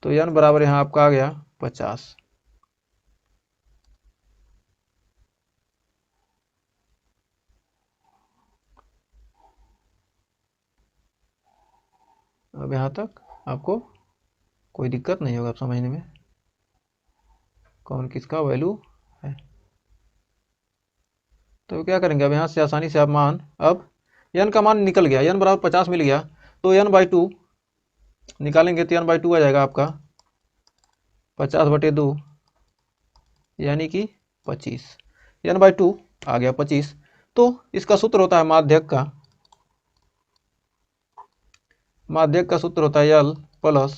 तो n बराबर यहाँ आपका आ गया 50। अब यहाँ तक आपको कोई दिक्कत नहीं होगा समझने में कौन किसका वैल्यू है। तो क्या करेंगे, अब यहाँ से आसानी से आप मान, अब n का मान निकल गया, n बराबर 50 मिल गया। तो n/2 निकालेंगे तो n/2 आ जाएगा आपका 50/2 यानी कि 25। n/2 आ गया 25। तो इसका सूत्र होता है माध्यक का सूत्र होता है L plus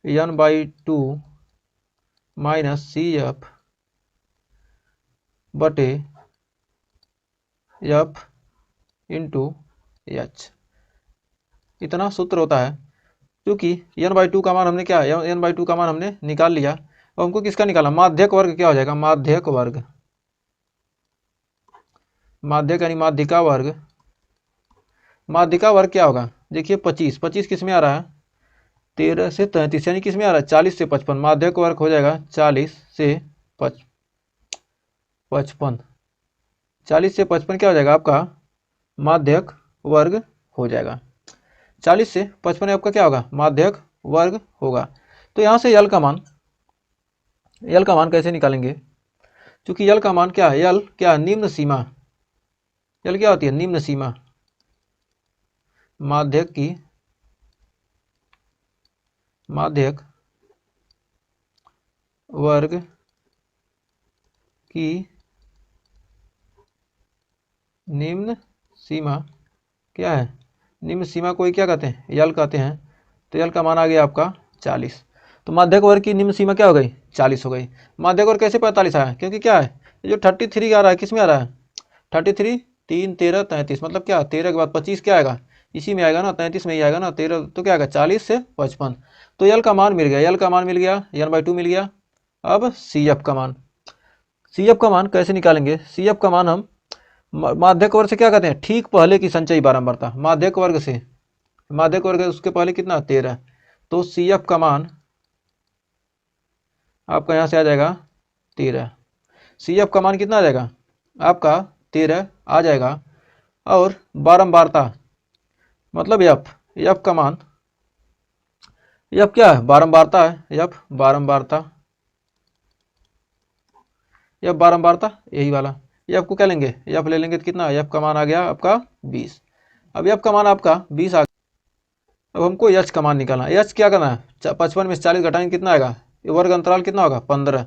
n/2 minus CF बटे F इंटू H। इतना सूत्र होता है। क्योंकि n/2 का मान हमने क्या है, n/2 का मान हमने निकाल लिया। और हमको किसका निकाला, माध्यक वर्ग क्या हो जाएगा, माध्यक वर्ग, माध्यक यानी माध्यिका वर्ग। माध्यिका वर्ग क्या होगा, देखिए 25 किस में आ रहा है, 13 से 33 यानी किस में आ रहा है, 40 से 55। माध्यक वर्ग हो जाएगा 40 से 55। 40 से 55 क्या हो जाएगा आपका माध्यक वर्ग हो जाएगा। 40 से 55 आपका क्या होगा माध्यक वर्ग होगा। तो यहाँ से यल का मान कैसे निकालेंगे, क्योंकि यल का मान क्या है, यल क्या निम्न सीमा, यल क्या होती है निम्न सीमा माध्यक की, माध्यक वर्ग की निम्न सीमा क्या है, निम्न सीमा को ही क्या कहते हैं यल कहते हैं। तो यल का मान आ गया आपका 40। तो माध्यक वर्ग की निम्न सीमा क्या हो गई 40 हो गई। माध्यक वर्ग कैसे 45 आया, क्योंकि क्या है ये जो 33 आ रहा है किस में आ रहा है 33 3 13 33, मतलब क्या 13 के बाद 25 क्या आएगा इसी में आएगा ना, 33 में ही आएगा ना 13, तो क्या आएगा 40 से 55। तो यल का मान मिल गया, यल का मान मिल गया, n/2 मिल गया। अब सी एफ का मान, सी एफ का मान कैसे निकालेंगे, सी एफ का मान हम माध्यक वर्ग से क्या कहते हैं ठीक पहले की संचयी बारंबारता, माध्यक वर्ग से, माध्यक वर्ग उसके पहले कितना 13, तो सी एफ का मान आपका यहाँ से आ जाएगा 13, सी एफ का मान कितना आ जाएगा आपका 13 आ जाएगा। और बारंबारता मतलब एफ का मान, एफ क्या है बारंबारता है, एफ बारंबारता, एफ बारंबारता यही वाला, एफ को क्या लेंगे एफ ले लेंगे तो कितना एफ का मान आ गया आपका 20। अब एफ का मान आपका 20 आ गया। अब हमको एच का मान निकालना, एच क्या करना है 55 में से 40 घटाएंगे कितना आएगा, ये वर्ग अंतराल कितना होगा 15,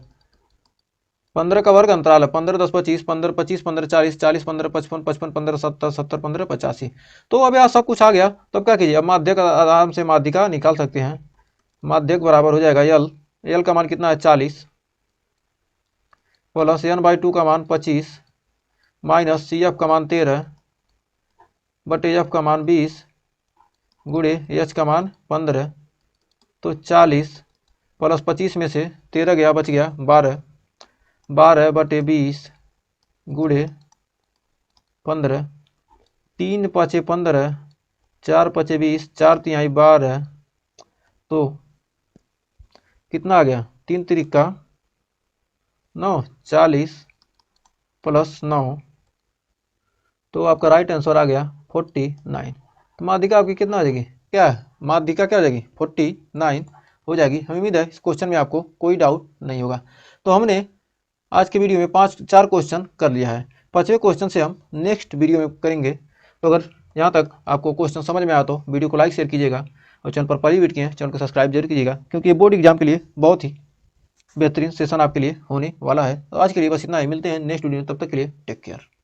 15 का वर्ग अंतराल है 15 10 25, 15 25 15 40, 40 15 55 55 15 70 70 15 85। तो अब यहाँ सब कुछ आ गया, तो अब क्या कीजिए अब माध्यक आराम से माध्यिका निकाल सकते हैं। माध्यक बराबर हो जाएगा यल, यल का मान कितना है 40 प्लस n/2 का मान 25 माइनस सी एफ का मान 13 बटे एफ का मान 20 गुणे एच का मान 15। तो 40 प्लस 25 में से 13 गया बच गया 12, 12 बटे 20 गुणे 15, 3 5 15, 4 5 20, 4 3 12, तो कितना आ गया 3 3 का 9, 40 प्लस 9, तो आपका राइट आंसर आ गया 49। तो माध्यिका आपकी कितना आ जाएगी, क्या है माध्यिका क्या हो जाएगी 49 हो जाएगी। हमें उम्मीद है इस क्वेश्चन में आपको कोई डाउट नहीं होगा। तो हमने आज के वीडियो में 4 क्वेश्चन कर लिया है, 5वें क्वेश्चन से हम नेक्स्ट वीडियो में करेंगे। तो अगर यहाँ तक आपको क्वेश्चन समझ में आया तो वीडियो को लाइक शेयर कीजिएगा और चैनल पर पहली विजिट किए चैनल को सब्सक्राइब जरूर कीजिएगा, क्योंकि ये बोर्ड एग्जाम के लिए बहुत ही बेहतरीन सेशन आपके लिए होने वाला है। तो आज के लिए बस इतना ही, मिलते हैं नेक्स्ट वीडियो में, तब तक के लिए टेक केयर।